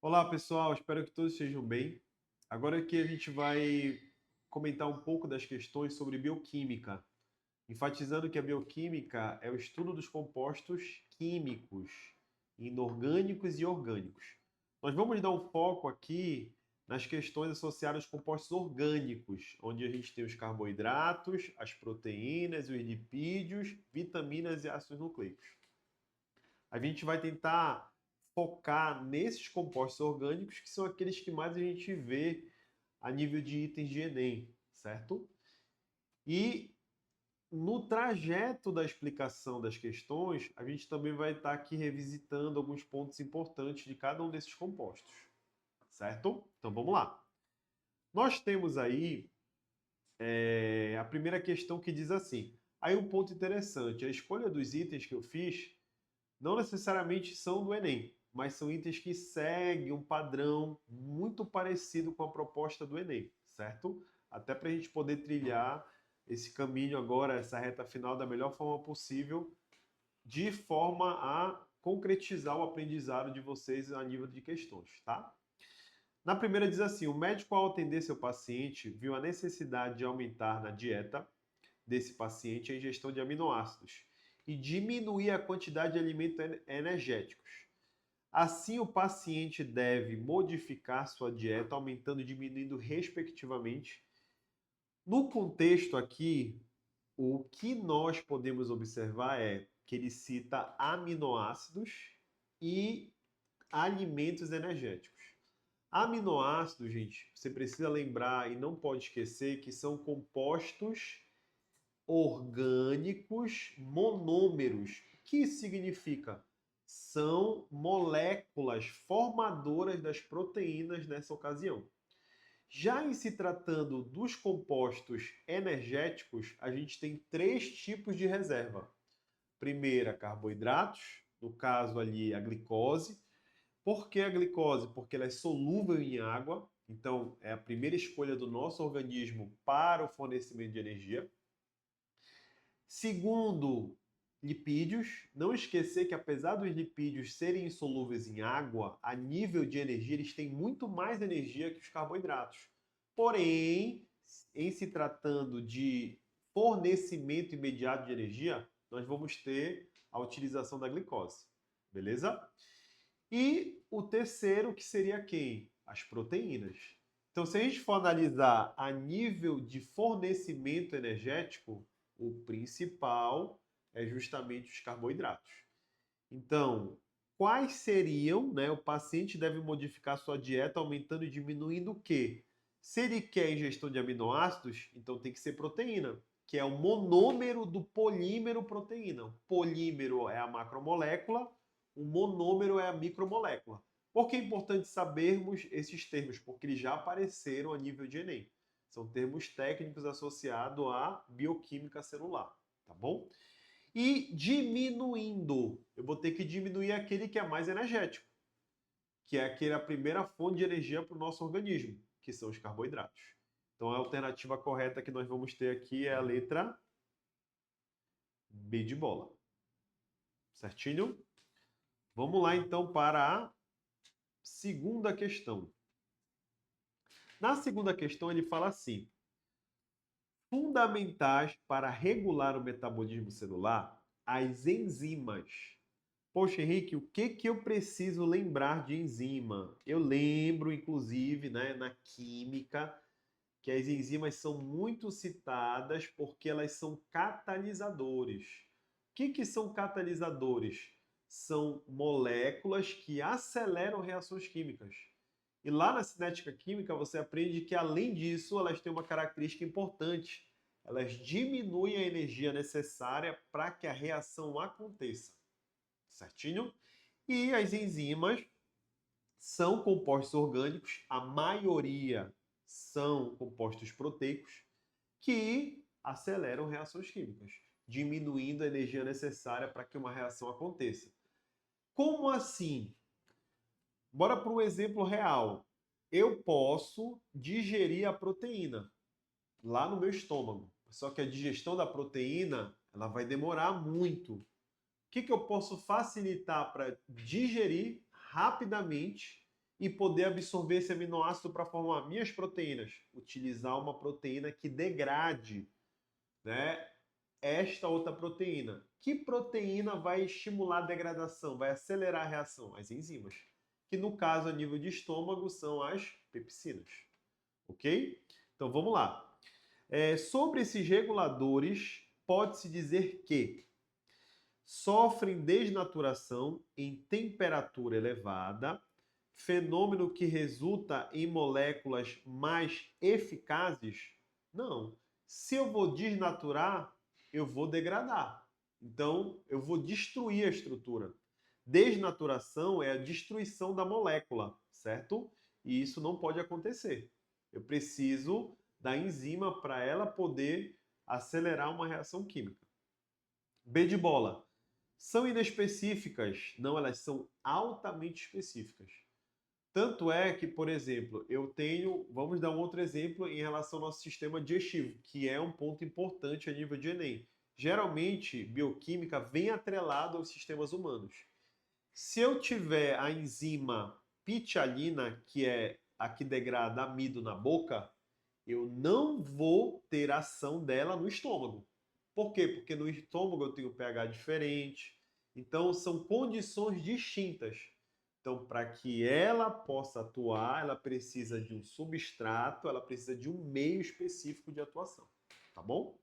Olá pessoal, espero que todos estejam bem. Agora aqui a gente vai comentar um pouco das questões sobre bioquímica, enfatizando que a bioquímica é o estudo dos compostos químicos, inorgânicos e orgânicos. Nós vamos dar um foco aqui nas questões associadas aos compostos orgânicos, onde a gente tem os carboidratos, as proteínas, os lipídios, vitaminas e ácidos nucleicos. A gente vai tentar focar nesses compostos orgânicos, que são aqueles que mais a gente vê a nível de itens de Enem, certo? E no trajeto da explicação das questões, a gente também vai estar aqui revisitando alguns pontos importantes de cada um desses compostos, certo? Então vamos lá. Nós temos aí a primeira questão que diz assim. Aí um ponto interessante, a escolha dos itens que eu fiz não necessariamente são do Enem, mas são itens que seguem um padrão muito parecido com a proposta do Enem, certo? Até para a gente poder trilhar esse caminho agora, essa reta final, da melhor forma possível, de forma a concretizar o aprendizado de vocês a nível de questões, tá? Na primeira diz assim: o médico, ao atender seu paciente, viu a necessidade de aumentar na dieta desse paciente a ingestão de aminoácidos e diminuir a quantidade de alimentos energéticos. Assim, o paciente deve modificar sua dieta, aumentando e diminuindo respectivamente. No contexto aqui, o que nós podemos observar é que ele cita aminoácidos e alimentos energéticos. Aminoácidos, gente, você precisa lembrar e não pode esquecer que são compostos orgânicos monômeros. O que isso significa? São moléculas formadoras das proteínas nessa ocasião. Já em se tratando dos compostos energéticos, a gente tem três tipos de reserva. Primeira, carboidratos, no caso ali a glicose. Por que a glicose? Porque ela é solúvel em água, então é a primeira escolha do nosso organismo para o fornecimento de energia. Segundo, lipídios. Não esquecer que apesar dos lipídios serem insolúveis em água, a nível de energia eles têm muito mais energia que os carboidratos. Porém, em se tratando de fornecimento imediato de energia, nós vamos ter a utilização da glicose. Beleza? E o terceiro, que seria quem? As proteínas. Então, se a gente for analisar a nível de fornecimento energético, o principal é justamente os carboidratos. Então, quais seriam, né? O paciente deve modificar sua dieta aumentando e diminuindo o quê? Se ele quer ingestão de aminoácidos, então tem que ser proteína, que é o monômero do polímero proteína. O polímero é a macromolécula, o monômero é a micromolécula. Por que é importante sabermos esses termos? Porque eles já apareceram a nível de Enem. São termos técnicos associados à bioquímica celular, tá bom? E diminuindo, eu vou ter que diminuir aquele que é mais energético, que é aquela primeira fonte de energia para o nosso organismo, que são os carboidratos. Então a alternativa correta que nós vamos ter aqui é a letra B de bola. Certinho? Vamos lá então para a segunda questão. Na segunda questão ele fala assim: fundamentais para regular o metabolismo celular, as enzimas. Poxa, Henrique, o que que eu preciso lembrar de enzima? Eu lembro, inclusive, né, na química, que as enzimas são muito citadas porque elas são catalisadores. O que que são catalisadores? São moléculas que aceleram reações químicas. E lá na cinética química você aprende que, além disso, elas têm uma característica importante. Elas diminuem a energia necessária para que a reação aconteça. Certinho? E as enzimas são compostos orgânicos, a maioria são compostos proteicos, que aceleram reações químicas, diminuindo a energia necessária para que uma reação aconteça. Como assim? Bora para um exemplo real. Eu posso digerir a proteína lá no meu estômago, só que a digestão da proteína ela vai demorar muito. O que eu posso facilitar para digerir rapidamente e poder absorver esse aminoácido para formar minhas proteínas. Utilizar uma proteína que degrade, né, esta outra proteína. Que proteína vai estimular a degradação, vai acelerar a reação? As enzimas, que no caso a nível de estômago são as pepsinas. Ok? Então vamos lá. Sobre esses reguladores, pode-se dizer que sofrem desnaturação em temperatura elevada, fenômeno que resulta em moléculas mais eficazes? Não. Se eu vou desnaturar, eu vou degradar. Então, eu vou destruir a estrutura. Desnaturação é a destruição da molécula, certo? E isso não pode acontecer. Eu preciso da enzima para ela poder acelerar uma reação química. B de bola. São inespecíficas? Não, elas são altamente específicas. Tanto é que, por exemplo, eu tenho, vamos dar um outro exemplo em relação ao nosso sistema digestivo, que é um ponto importante a nível de Enem. Geralmente, bioquímica vem atrelado aos sistemas humanos. Se eu tiver a enzima pitialina, que é a que degrada amido na boca, eu não vou ter ação dela no estômago. Por quê? Porque no estômago eu tenho pH diferente. Então, são condições distintas. Então, para que ela possa atuar, ela precisa de um substrato, ela precisa de um meio específico de atuação. Tá bom?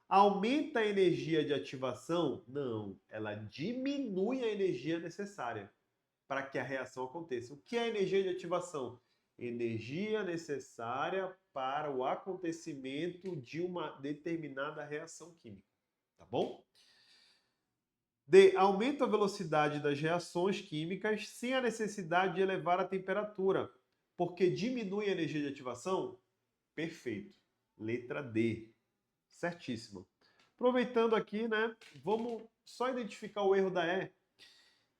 Aumenta a energia de ativação? Não, ela diminui a energia necessária para que a reação aconteça. O que é energia de ativação? Energia necessária para o acontecimento de uma determinada reação química. Tá bom? D. Aumenta a velocidade das reações químicas sem a necessidade de elevar a temperatura, porque diminui a energia de ativação? Perfeito. Letra D. Certíssimo. Aproveitando aqui, né? Vamos só identificar o erro da E.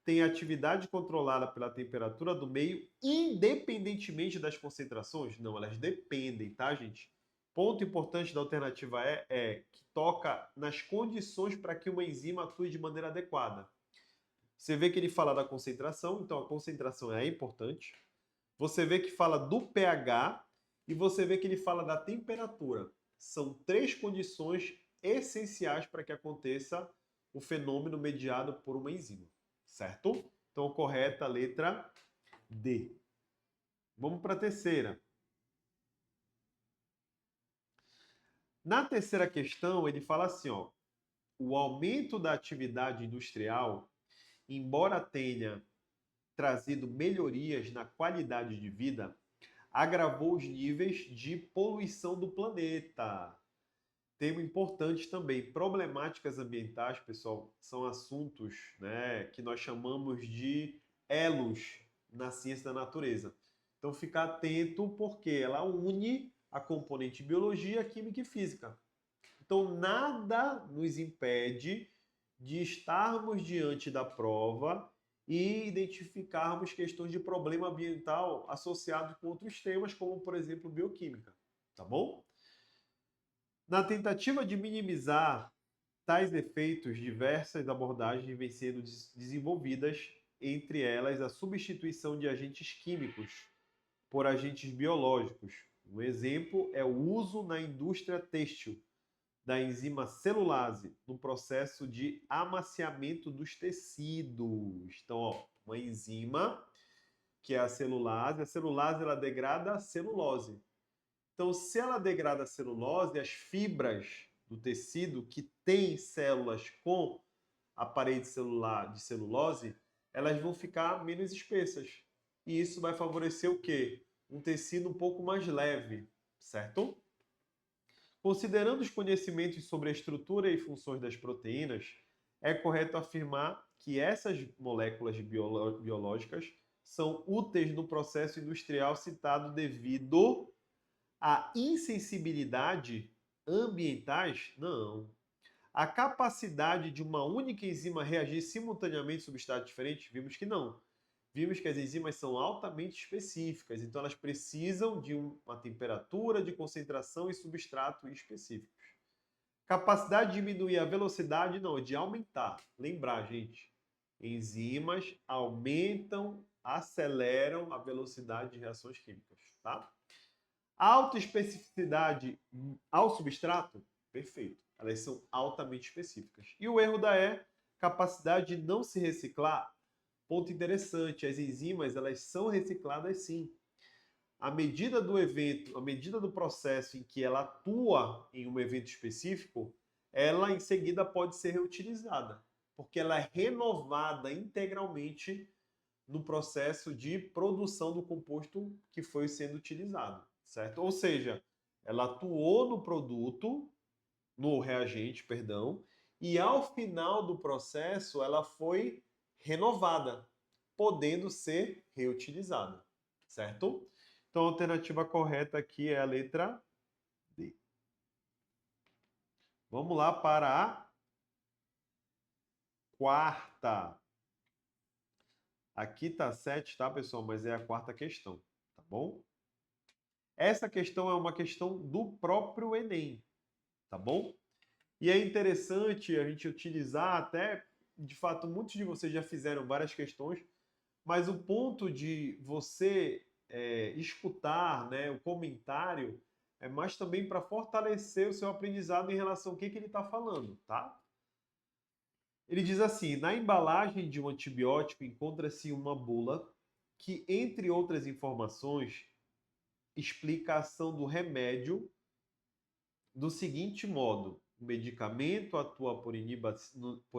Tem atividade controlada pela temperatura do meio, independentemente das concentrações? Não, elas dependem, tá, gente? Ponto importante da alternativa é que toca nas condições para que uma enzima atue de maneira adequada. Você vê que ele fala da concentração, então a concentração é importante. Você vê que fala do pH e você vê que ele fala da temperatura. São três condições essenciais para que aconteça o fenômeno mediado por uma enzima, certo? Então, correta a letra D. Vamos para a terceira. Na terceira questão, ele fala assim, ó, o aumento da atividade industrial, embora tenha trazido melhorias na qualidade de vida, agravou os níveis de poluição do planeta. Tema importante também, problemáticas ambientais, pessoal, são assuntos, né, que nós chamamos de elos na ciência da natureza. Então, ficar atento porque ela une a componente biologia, química e física. Então, nada nos impede de estarmos diante da prova e identificarmos questões de problema ambiental associados com outros temas, como, por exemplo, bioquímica. Tá bom? Na tentativa de minimizar tais efeitos, diversas abordagens vêm sendo desenvolvidas, entre elas a substituição de agentes químicos por agentes biológicos. Um exemplo é o uso na indústria têxtil da enzima celulase no processo de amaciamento dos tecidos. Então, ó, uma enzima que é a celulase ela degrada a celulose. Então, se ela degrada a celulose, as fibras do tecido que tem células com a parede celular de celulose, elas vão ficar menos espessas. E isso vai favorecer o quê? Um tecido um pouco mais leve, certo? Considerando os conhecimentos sobre a estrutura e funções das proteínas, é correto afirmar que essas moléculas biológicas são úteis no processo industrial citado devido à insensibilidade ambientais? Não. A capacidade de uma única enzima reagir simultaneamente a substratos diferentes? Vimos que não. Vimos que as enzimas são altamente específicas, então elas precisam de uma temperatura, de concentração e substrato específicos. Capacidade de diminuir a velocidade? Não, de aumentar. Lembrar, gente, enzimas aumentam aceleram a velocidade de reações químicas, tá? Alta especificidade ao substrato? Perfeito. Elas são altamente específicas. E o erro da E, capacidade de não se reciclar? Ponto interessante, as enzimas, elas são recicladas sim. A medida do evento, a medida do processo em que ela atua em um evento específico, ela em seguida pode ser reutilizada, porque ela é renovada integralmente no processo de produção do composto que foi sendo utilizado, certo? Ou seja, ela atuou no produto, no reagente, perdão, e ao final do processo ela foi renovada, podendo ser reutilizada, certo? Então a alternativa correta aqui é a letra D. Vamos lá para a quarta. Aqui tá 7, tá, pessoal? Mas é a quarta questão, tá bom? Essa questão é uma questão do próprio Enem, tá bom? E é interessante a gente utilizar até, de fato, muitos de vocês já fizeram várias questões, mas o ponto de você escutar, né, o comentário é mais também para fortalecer o seu aprendizado em relação ao que ele está falando, tá? Ele diz assim: na embalagem de um antibiótico encontra-se uma bula que, entre outras informações, explica a ação do remédio do seguinte modo: o medicamento atua por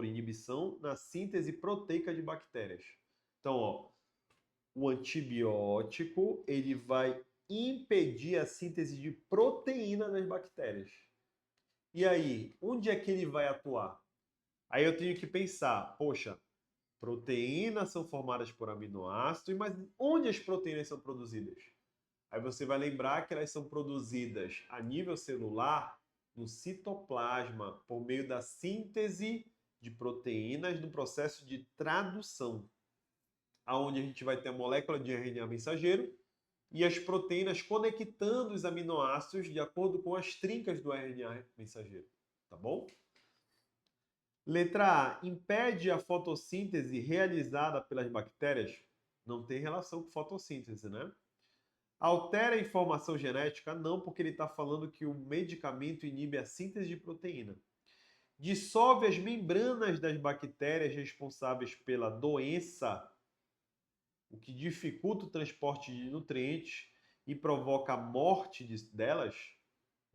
inibição na síntese proteica de bactérias. Então, ó, o antibiótico ele vai impedir a síntese de proteína nas bactérias. E aí, onde é que ele vai atuar? Aí eu tenho que pensar, poxa, proteínas são formadas por aminoácidos, mas onde as proteínas são produzidas? Aí você vai lembrar que elas são produzidas a nível celular no citoplasma, por meio da síntese de proteínas no processo de tradução, aonde a gente vai ter a molécula de RNA mensageiro e as proteínas conectando os aminoácidos de acordo com as trincas do RNA mensageiro, tá bom? Letra A, impede a fotossíntese realizada pelas bactérias? Não tem relação com fotossíntese, né? Altera a informação genética? Não, porque ele está falando que o medicamento inibe a síntese de proteína. Dissolve as membranas das bactérias responsáveis pela doença, o que dificulta o transporte de nutrientes e provoca a morte delas?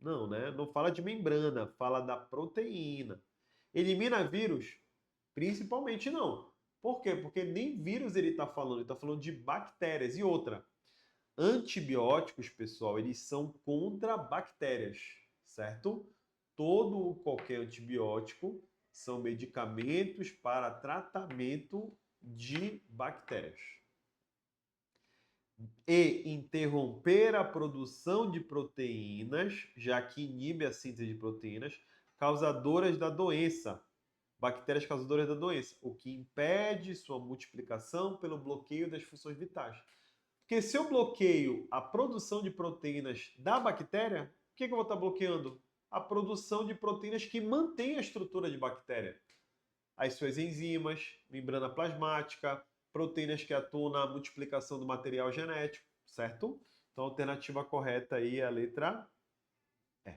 Não, né? Não fala de membrana, fala da proteína. Elimina vírus? Principalmente não. Por quê? Porque nem vírus ele está falando, ele está falando de bactérias. E outra, antibióticos, pessoal, eles são contra bactérias, certo? Qualquer antibiótico são medicamentos para tratamento de bactérias. E interromper a produção de proteínas, já que inibe a síntese de proteínas, causadoras da doença, bactérias causadoras da doença, o que impede sua multiplicação pelo bloqueio das funções vitais. Porque se eu bloqueio a produção de proteínas da bactéria, o que eu vou estar bloqueando? A produção de proteínas que mantêm a estrutura de bactéria. As suas enzimas, membrana plasmática, proteínas que atuam na multiplicação do material genético, certo? Então a alternativa correta aí é a letra E.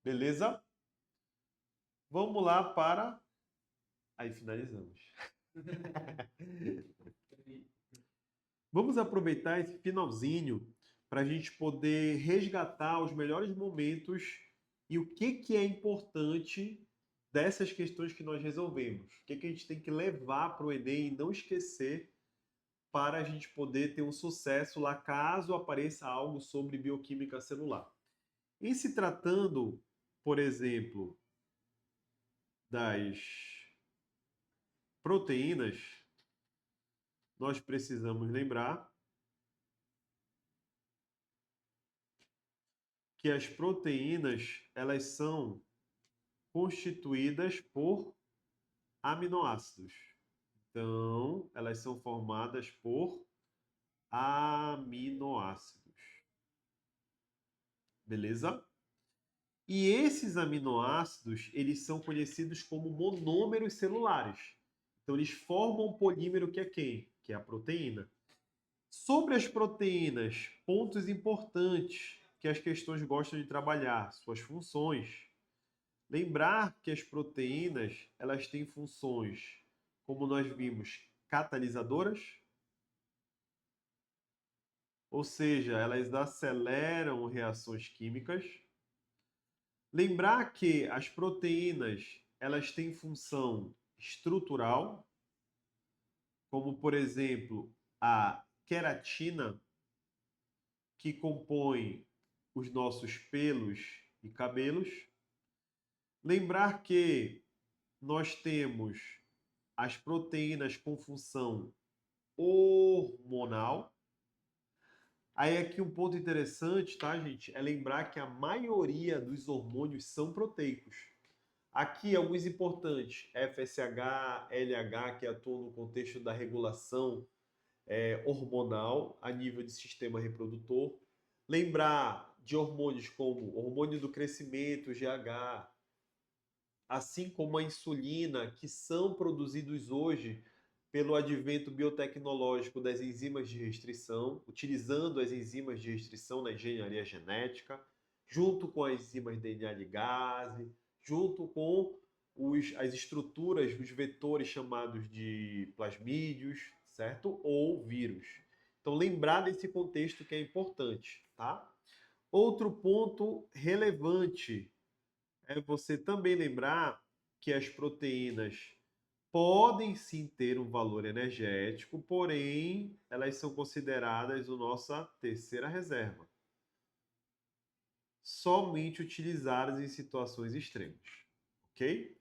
Beleza? Vamos lá para... Aí finalizamos. Vamos aproveitar esse finalzinho para a gente poder resgatar os melhores momentos e o que é importante dessas questões que nós resolvemos. O que a gente tem que levar para o Enem e não esquecer para a gente poder ter um sucesso lá caso apareça algo sobre bioquímica celular. Em se tratando, por exemplo, das proteínas, nós precisamos lembrar que as proteínas, elas são constituídas por aminoácidos. Então, elas são formadas por aminoácidos. Beleza? E esses aminoácidos, eles são conhecidos como monômeros celulares. Então, eles formam um polímero que é quem? que é a proteína. Sobre as proteínas, pontos importantes que as questões gostam de trabalhar, suas funções. Lembrar que as proteínas, elas têm funções, como nós vimos, catalisadoras, ou seja, elas aceleram reações químicas. Lembrar que as proteínas, elas têm função estrutural, como por exemplo, a queratina, que compõe os nossos pelos e cabelos. Lembrar que nós temos as proteínas com função hormonal. Aí aqui um ponto interessante, tá, gente? É lembrar que a maioria dos hormônios são proteicos. Aqui alguns importantes, FSH, LH, que atuam no contexto da regulação hormonal a nível de sistema reprodutor. Lembrar de hormônios como hormônio do crescimento, GH, assim como a insulina, que são produzidos hoje pelo advento biotecnológico das enzimas de restrição, utilizando as enzimas de restrição na engenharia genética, junto com as enzimas DNA ligase, junto com as estruturas, os vetores chamados de plasmídios, certo? Ou vírus. Então, lembrar desse contexto que é importante, tá? Outro ponto relevante é você também lembrar que as proteínas podem sim ter um valor energético, porém elas são consideradas a nossa terceira reserva, somente utilizadas em situações extremas, ok?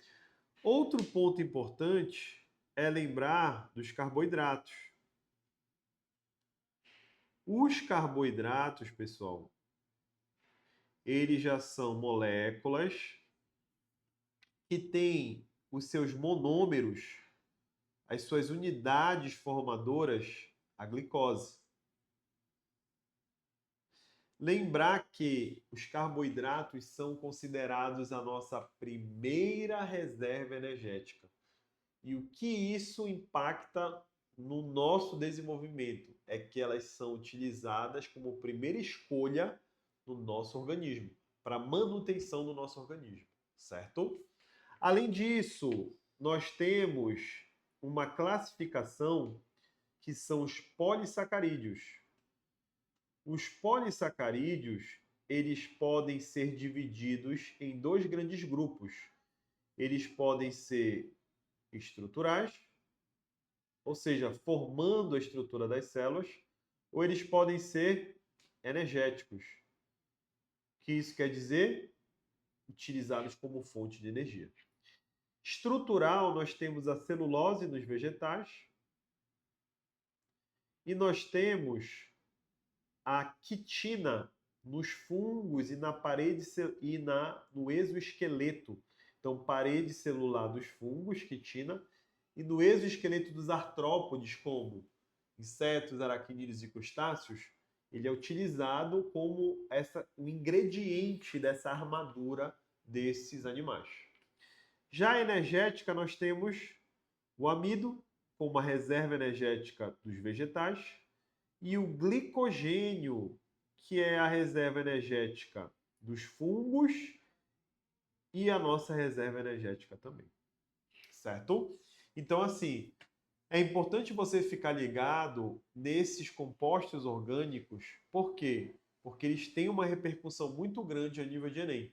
Outro ponto importante é lembrar dos carboidratos. Os carboidratos, pessoal, eles já são moléculas que têm os seus monômeros, as suas unidades formadoras, a glicose. Lembrar que os carboidratos são considerados a nossa primeira reserva energética. E o que isso impacta no nosso desenvolvimento é que elas são utilizadas como primeira escolha no nosso organismo, para manutenção do nosso organismo, certo? Além disso, nós temos uma classificação que são os polissacarídeos. Os polissacarídeos, eles podem ser divididos em dois grandes grupos. Eles podem ser estruturais, ou seja, formando a estrutura das células, ou eles podem ser energéticos. O que isso quer dizer? Utilizados como fonte de energia. Estrutural, nós temos a celulose nos vegetais e nós temos a quitina nos fungos e na parede e no exoesqueleto. Então, parede celular dos fungos, quitina, e no exoesqueleto dos artrópodes, como insetos, aracnídeos e crustáceos, ele é utilizado como o ingrediente dessa armadura desses animais. Já a energética, nós temos o amido, como uma reserva energética dos vegetais, e o glicogênio, que é a reserva energética dos fungos e a nossa reserva energética também. Certo? Então, assim, é importante você ficar ligado nesses compostos orgânicos. Por quê? Porque eles têm uma repercussão muito grande a nível de Enem.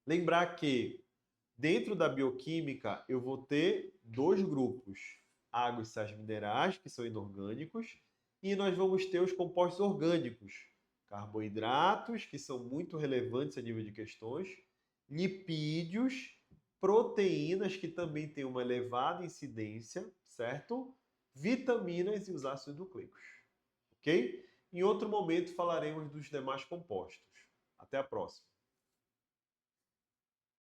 Lembrar que dentro da bioquímica eu vou ter dois grupos, água e sais minerais, que são inorgânicos, e nós vamos ter os compostos orgânicos, carboidratos, que são muito relevantes a nível de questões, lipídios, proteínas, que também têm uma elevada incidência, certo? Vitaminas e os ácidos nucleicos, ok? Em outro momento falaremos dos demais compostos. Até a próxima.